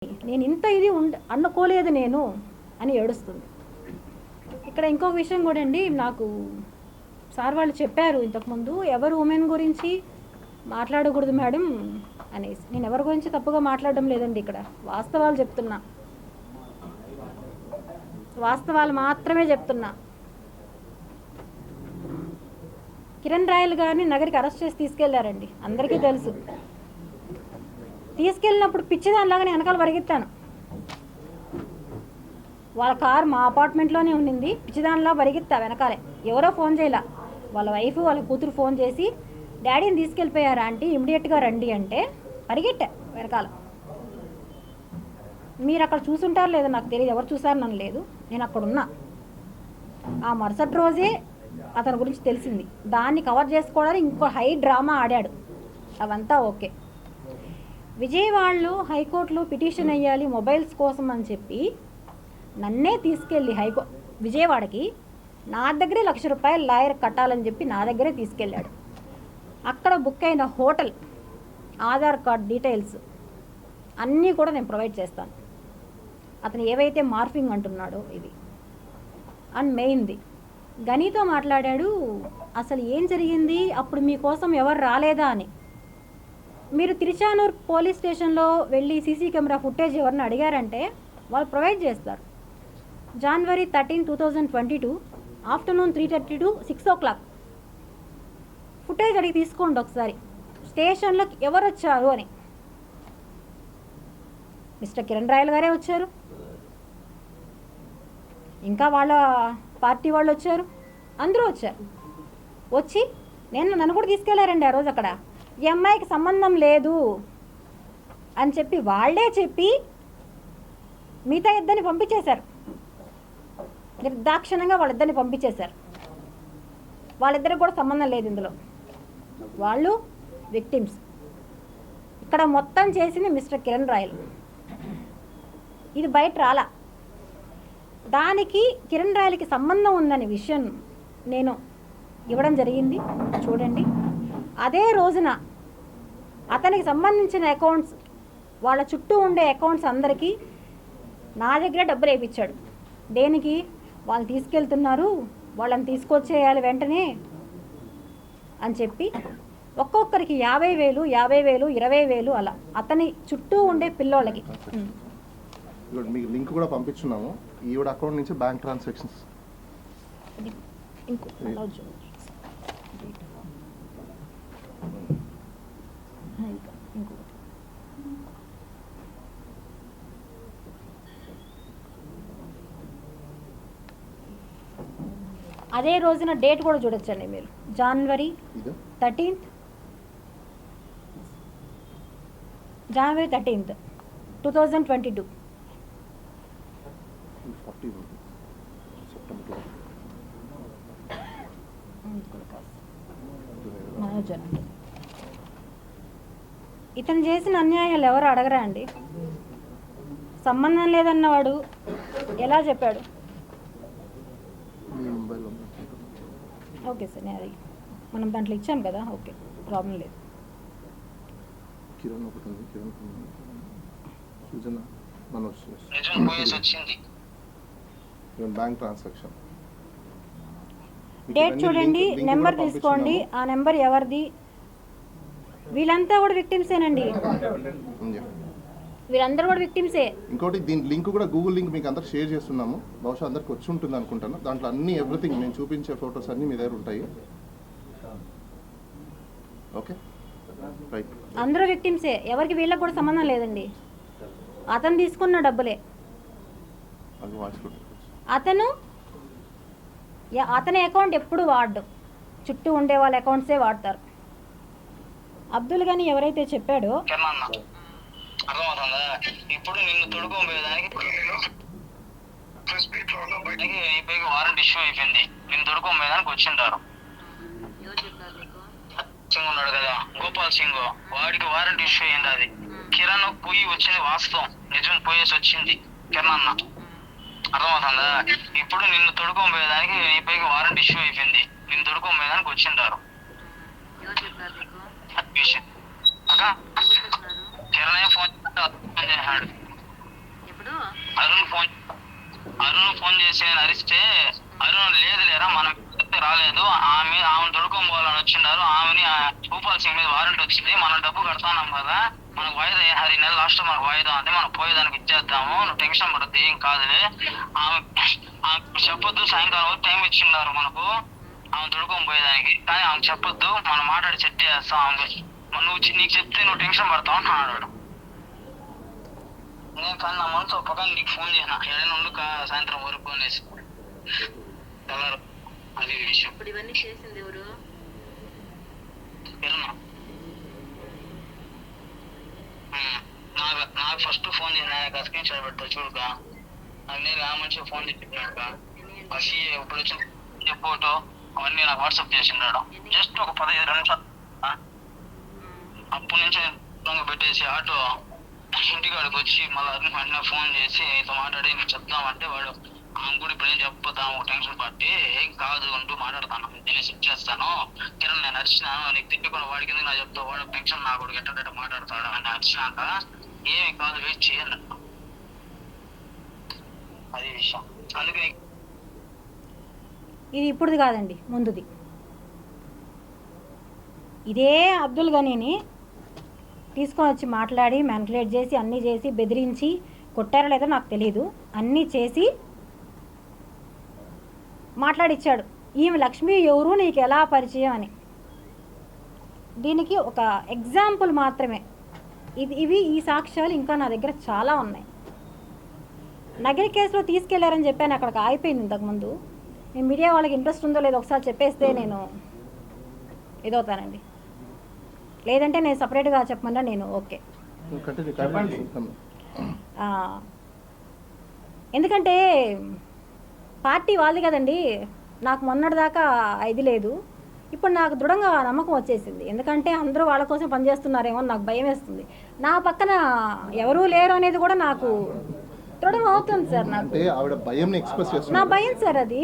నేను ఇంత ఇది అనుకోలేదు నేను అని ఏడుస్తుంది. ఇక్కడ ఇంకొక విషయం కూడా అండి, నాకు సార్ వాళ్ళు చెప్పారు ఇంతకుముందు, ఎవరు ఉమెన్ గురించి మాట్లాడకూడదు మేడం అనేసి. నేను ఎవరి గురించి తప్పుగా మాట్లాడడం లేదండి, ఇక్కడ వాస్తవాలు చెప్తున్నా, వాస్తవాలు మాత్రమే చెప్తున్నా. కిరణ్ రాయల్ గారిని నగరికి అరెస్ట్ చేసి తీసుకెళ్లారండి, అందరికీ తెలుసు. తీసుకెళ్ళినప్పుడు పిచ్చిదానిలాగానే వెనకాల పరిగెత్తాను. వాళ్ళ కారు మా అపార్ట్మెంట్లోనే ఉండింది, పిచ్చిదానిలా పరిగెత్తా వెనకాలే. ఎవరో ఫోన్ చేయలే, వాళ్ళ వైఫ్ వాళ్ళ కూతురు ఫోన్ చేసి డాడీని తీసుకెళ్ళిపోయారా ఆంటీ, ఇమ్మీడియట్గా రండి అంటే పరిగెట్టా వెనకాల. మీరు అక్కడ చూసుంటారు లేదో నాకు తెలియదు, ఎవరు చూసారు నన్ను లేదు, నేను అక్కడ ఉన్నా. ఆ మరుసటి రోజే అతని గురించి తెలిసింది. దాన్ని కవర్ చేసుకోవడానికి ఇంకో హై డ్రామా ఆడాడు. అవంతా ఓకే. విజయవాడలో హైకోర్టులో పిటిషన్ వేయాలి మొబైల్స్ కోసం అని చెప్పి నన్నే తీసుకెళ్ళి విజయవాడకి నా దగ్గరే ₹1,00,000 లాయర్ కట్టాలని చెప్పి నా దగ్గరే తీసుకెళ్ళాడు. అక్కడ బుక్ అయిన హోటల్, ఆధార్ కార్డ్ డీటెయిల్స్ అన్నీ కూడా నేను ప్రొవైడ్ చేస్తాను. అతను ఏవైతే మార్ఫింగ్ అంటున్నాడో ఇది అండ్ మెయిన్ది గనితో మాట్లాడాడు. అసలు ఏం జరిగింది అప్పుడు, మీకోసం ఎవరు రాలేదా అని. మీరు తిరుచానూరు పోలీస్ స్టేషన్లో వెళ్ళి సీసీ కెమెరా ఫుటేజ్ ఎవరిని అడిగారంటే వాళ్ళు ప్రొవైడ్ చేస్తారు. January 13, 2022 afternoon 3:30 to 6 o'clock footage అడిగి తీసుకోండి ఒకసారి, స్టేషన్లోకి ఎవరు వచ్చారు అని. మిస్టర్ కిరణ్ రాయల్ గారే వచ్చారు, ఇంకా వాళ్ళ పార్టీ వాళ్ళు వచ్చారు, అందరూ వచ్చారు. వచ్చి నన్ను కూడా తీసుకెళ్లారండి ఆ రోజు. అక్కడ ఈ అమ్మాయికి సంబంధం లేదు అని చెప్పి వాళ్ళే చెప్పి మిగతా ఇద్దరిని పంపించేశారు. నిర్దాక్షిణంగా వాళ్ళిద్దరిని పంపించేశారు. వాళ్ళిద్దరికి కూడా సంబంధం లేదు ఇందులో, వాళ్ళు విక్టిమ్స్. ఇక్కడ మొత్తం చేసింది మిస్టర్ కిరణ్ రాయల్. ఇది బయట రాలా. దానికి కిరణ్ రాయల్కి సంబంధం ఉందనే విషయం నేను ఇవ్వడం జరిగింది, చూడండి. అదే రోజున అతనికి సంబంధించిన అకౌంట్స్, వాళ్ళ చుట్టూ ఉండే అకౌంట్స్ అందరికీ నా దగ్గర డబ్బులు వేయించాడు. దేనికి? వాళ్ళు తీసుకెళ్తున్నారు, వాళ్ళని తీసుకొచ్చేయాలి వెంటనే అని చెప్పి ఒక్కొక్కరికి 50,000, 50,000, 20,000 అలా అతని చుట్టూ ఉండే పిల్లోళ్ళకి. మీకు లింక్ కూడా పంపించున్నాము, ఈవిడ అకౌంట్ నుంచి బ్యాంక్ ట్రాన్సాక్షన్స్. అదే రోజున డేట్ కూడా చూడొచ్చండి మీరు, January 13th, January 13th, 2022. ఇతను చేసిన అన్యాయాలు ఎవరు అడగరా అండి? సంబంధం లేదన్నవాడు ఎలా చెప్పాడు? ఓకే సార్, నేను అది మనం దాంట్లో ఇచ్చాం కదా, ఓకే, ప్రాబ్లం లేదు. డేట్ చూడండి, నెంబర్ తీసుకోండి, ఆ నెంబర్ ఎవరిది. వీళ్ళంతా కూడా విక్టిమ్సేనండి, వీళ్ళందరూ కూడా విక్టిమ్సే. ఇంకోటి దీని లింక్ కూడా గూగుల్ లింక్ మీకు అందరికి షేర్ చేస్తున్నాము, బహుశా అందరికి వచ్చి ఉంటుంది అనుకుంటాను. దాంట్లో అన్ని ఎవ్రీథింగ్ నేను చూపించే ఫొటోస్ అన్ని మీ దగ్గర ఉంటాయి. ఓకే రైట్, అందరూ విక్టిమ్సే, ఎవరికి వీళ్ళకి కూడా సంబంధం లేదండి. అతను తీసుకున్న డబ్బులే. అతని అకౌంట్ ఎప్పుడు వాడు, చుట్టూ ఉండే వాళ్ళ అకౌంట్సే వాడతారు. అబ్దుల్ గని ఎవరైతే చెప్పాడో, అర్థమవుతుందా? ఇప్పుడు నిన్ను తొడుకోబోయేదానికి వారెంట్ ఇష్యూ అయిపోయింది, నిన్ను తొడుకోబోయేదానికి వచ్చింటారు. సింగ్ ఉన్నాడు కదా, గోపాల్ సింగ్, వాడికి వారెంట్ ఇష్యూ అయింది. అది కిరణ్ పోయి వచ్చింది, వాస్తవం నిజం, పోయేసి వచ్చింది కిరణ్ అన్న. అర్థమవుతుందా? ఇప్పుడు నిన్ను తొడుకోబోయేదానికి నీపైకి వారెంట్ ఇష్యూ అయిపోయింది, నిన్ను తొడుకోబోయేదానికి వచ్చింటారు. కిరణ్ ఫోన్ చేశాడు, అరుణ్ ఫోన్ చేసి నేను అరిస్తే అరుణ్ లేదు లేరా మనం రాలేదు ఆమెను తొడుకోవాలని వచ్చిండారు. ఆమెని భూపాల్ సింగ్ మీద వారెంట్ వచ్చింది, మనం డబ్బు కడతాన్నాం కదా, మనకు వాయిదా 6 నెలల లాస్ట్ మనకు వాయిదా అంటే మనం పోయేదానికి ఇచ్చేద్దాము, నువ్వు టెన్షన్ పడద్దు, ఏం కాదులే, ఆమె చెప్పొద్దు, సాయంకాలం వరకు టైం ఇచ్చిన్నారు మనకు ఆమె తొడుకొని పోయేదానికి, కానీ ఆమె చెప్పొద్దు, మనం మాట్లాడి సెట్ చేస్తాం, ఆమె నీకు చెప్తే నువ్వు టెన్షన్ పడతావు అంటున్నాడు. నేను కానీ నా మనసు ఒక పక్కన నీకు ఫోన్ చేసిన ఏదైనా ఉండు సాయంత్రం వరకు అనేసి తెల్లారు. అది విషయం. ఇప్పుడు ఇవన్నీ చేసింది ఎవరు? నాకు ఫస్ట్ ఫోన్ చేసిన స్క్రీన్ షాట్ పెడతావు చూడక, నాకు నేను ఆ మనిషి ఫోన్ చెప్పినాక ఇప్పుడు వచ్చిన ఫోటో అవన్నీ నాకు వాట్సాప్ చేసినాడు. జస్ట్ ఒక 15 నిమిషాలు అప్పటి నుంచి దొంగ పెట్టేసి ఆటో ఇంటికాడికి వచ్చి మళ్ళీ వెంటనే ఫోన్ చేసి నీతో మాట్లాడి నీకు చెప్తామంటే వాడు ఆమె కూడా ఇప్పుడు ఏం చెప్తాము టెన్షన్ పట్టి ఏం కాదు అంటూ మాట్లాడతాను, నేను సెట్ చేస్తాను, కిరణ్ నేను అరిచినాను నీకు తిట్టుకున్న వాడికి ఎందుకు నాకు చెప్తావు, వాడు టెన్షన్ నా కూడా ఎట్ట మాట్లాడతాడు అని అరిచినాక ఏమి కాదు వెయిట్ చేయాలి, అది విషయం. అందుకే ఇది ఇప్పుడుది కాదండి, ముందుది. ఇదే అబ్దుల్ గనీని తీసుకొని వచ్చి మాట్లాడి మ్యానిపులేట్ చేసి అన్నీ చేసి బెదిరించి కొట్టారో లేదో నాకు తెలియదు, అన్నీ చేసి మాట్లాడిచ్చాడు. ఈమె లక్ష్మి ఎవరు నీకు ఎలా పరిచయం అని. దీనికి ఒక ఎగ్జాంపుల్ మాత్రమే ఇవి. ఈ సాక్ష్యాలు ఇంకా నా దగ్గర చాలా ఉన్నాయి. నగిరి కేసులో తీసుకెళ్లారని చెప్పాను, అక్కడికి ఆగిపోయింది ఇంతకుముందు. నేను మీడియా వాళ్ళకి ఇంట్రెస్ట్ ఉందో లేదో ఒకసారి చెప్పేస్తే నేను ఇదవుతానండి, లేదంటే నేను సపరేట్గా చెప్పమన్నా నేను ఓకే. ఎందుకంటే పార్టీ వాళ్ళది కదండి, నాకు మొన్నటిదాకా ఇది లేదు, ఇప్పుడు నాకు దృఢంగా నమ్మకం వచ్చేసింది. ఎందుకంటే అందరూ వాళ్ళ కోసం పనిచేస్తున్నారేమో నాకు భయం వేస్తుంది. నా పక్కన ఎవరూ లేరు అనేది కూడా నాకు దృఢం అవుతుంది సార్. నాకు ఆవిడ భయం ఎక్స్‌ప్రెస్ చేస్తున్నారు. నా భయం సార్ అది.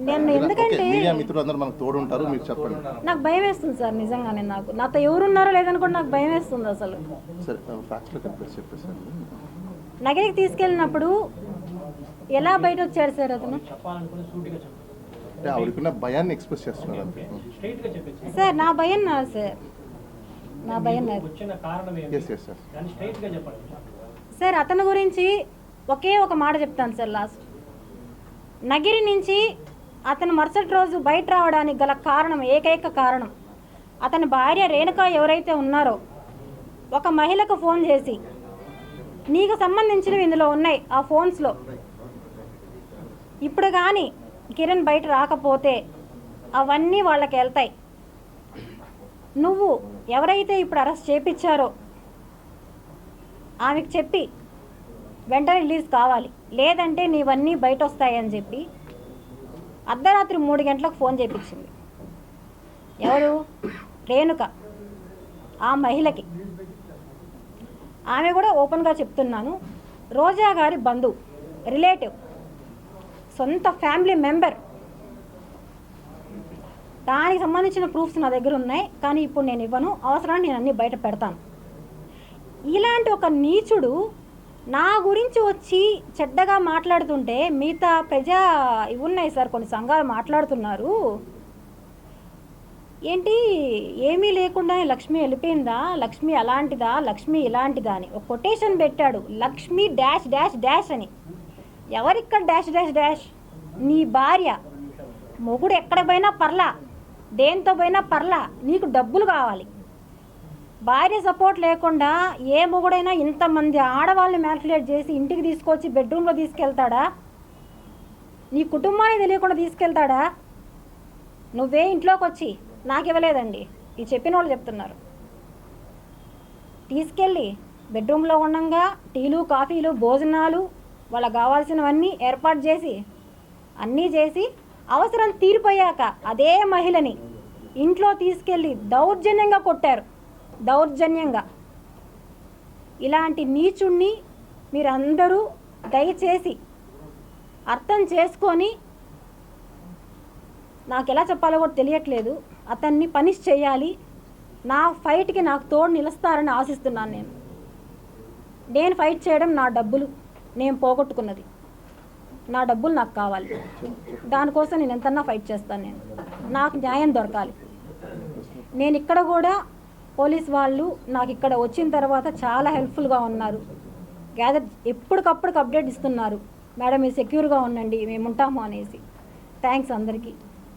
నేను ఎందుకంటే మీడియా మిత్రులందరూ మనకు తోడు ఉంటారు, మీరు చెప్పండి. నాకు భయం వేస్తుంది సార్ నిజంగానే. నాతో ఎవరున్నారో లేదని కూడా నాకు భయం వేస్తుంది అసలు. సరే ఫ్యాక్ట్‌లో చెప్పేసి నగరికి తీసుకెళ్ళినప్పుడు ఎలా బయట వచ్చాడు సార్ అతను? అంటే ఆవిడకున్న భయాన్ని ఎక్స్‌ప్రెస్ చేస్తున్నారు అంతే. సార్ నా భయం నాది సార్, నా భయం నాది. సార్ అతని గురించి ఒకే ఒక మాట చెప్తాను సార్ లాస్ట్. నగిరి నుంచి అతను మరుసటి రోజు బయట రావడానికి గల కారణం, ఏకైక కారణం, అతని భార్య రేణుక ఎవరైతే ఉన్నారో ఒక మహిళకు ఫోన్ చేసి నీకు సంబంధించినవి ఇందులో ఉన్నాయి ఆ ఫోన్స్లో, ఇప్పుడు కానీ కిరణ్ బయట రాకపోతే అవన్నీ వాళ్ళకి వెళ్తాయి, నువ్వు ఎవరైతే ఇప్పుడు అరెస్ట్ చేపించారో ఆమెకు చెప్పి వెంటనే రిలీజ్ కావాలి, లేదంటే నీవన్నీ బయట వస్తాయని చెప్పి అర్ధరాత్రి 3 గంటలకు ఫోన్ చేయించింది. ఎవరు? రేణుక, ఆ మహిళకి. ఆమె కూడా ఓపెన్గా చెప్తున్నాను, రోజా గారి బంధువు, రిలేటివ్, సొంత ఫ్యామిలీ మెంబర్. దానికి సంబంధించిన ప్రూఫ్స్ నా దగ్గర ఉన్నాయి, కానీ ఇప్పుడు నేను ఇవ్వను, అవసరాన్ని నేను అన్నీ బయట పెడతాను. ఇలాంటి ఒక నీచుడు నా గురించి వచ్చి చెడ్డగా మాట్లాడుతుంటే మిగతా ఇవి ఉన్నాయి సార్, కొన్ని సంఘాలు మాట్లాడుతున్నారు, ఏంటి ఏమీ లేకుండా లక్ష్మి వెళ్ళిపోయిందా, లక్ష్మి అలాంటిదా, లక్ష్మి ఇలాంటిదా అని ఒక కొటేషన్ పెట్టాడు, లక్ష్మి డాష్ డాష్ డాష్ అని. ఎవరిక్కడ డాష్ డాష్ డాష్? నీ భార్య. మొగుడు ఎక్కడ పోయినా పర్లా, దేంతో పోయినా పర్లా, నీకు డబ్బులు కావాలి. భార్య సపోర్ట్ లేకుండా ఏ మొగుడైనా ఇంతమంది ఆడవాళ్ళని మ్యానిపులేట్ చేసి ఇంటికి తీసుకొచ్చి బెడ్రూమ్లో తీసుకెళ్తాడా? నీ కుటుంబానికి తెలియకుండా తీసుకెళ్తాడా? నువ్వే ఇంట్లోకి వచ్చి నాకు ఇవ్వలేదండి, ఇది చెప్పిన వాళ్ళు చెప్తున్నారు, తీసుకెళ్ళి బెడ్రూమ్లో ఉండగా టీలు కాఫీలు భోజనాలు వాళ్ళకి కావాల్సినవన్నీ ఏర్పాటు చేసి అన్నీ చేసి అవసరం తీరిపోయాక అదే మహిళని ఇంట్లో తీసుకెళ్ళి దౌర్జన్యంగా కొట్టారు, దౌర్జన్యంగా. ఇలాంటి నీచుణ్ణి మీరందరూ దయచేసి అర్థం చేసుకొని, నాకు ఎలా చెప్పాలో కూడా తెలియట్లేదు, అతన్ని పనిష్ చేయాలి. నా ఫైట్కి నాకు తోడు నిలుస్తారని ఆశిస్తున్నాను. నేను ఫైట్ చేయడం నా డబ్బులు, నేను పోగొట్టుకున్నది. నా డబ్బులు నాకు కావాలి. దానికోసం నేను ఎంతన్నా ఫైట్ చేస్తాను. నాకు న్యాయం దొరకాలి. నేను ఇక్కడ కూడా పోలీస్ వాళ్ళు నాకు ఇక్కడ వచ్చిన తర్వాత చాలా హెల్ప్ఫుల్గా ఉన్నారు. ఎప్పటికప్పుడు అప్డేట్ ఇస్తున్నారు. మేడం మీరు సెక్యూర్గా ఉండండి, మేము ఉంటాము అనేసి. థ్యాంక్స్ అందరికీ.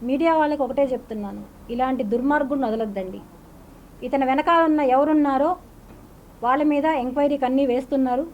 మీడియా వాళ్ళకి ఒకటే చెప్తున్నాను, ఇలాంటి దుర్మార్గుడిని వదలొద్దండి. ఇతని వెనకాలన్న ఎవరున్నారో వాళ్ళ మీద ఎంక్వైరీకి అన్నీ వేస్తున్నారు.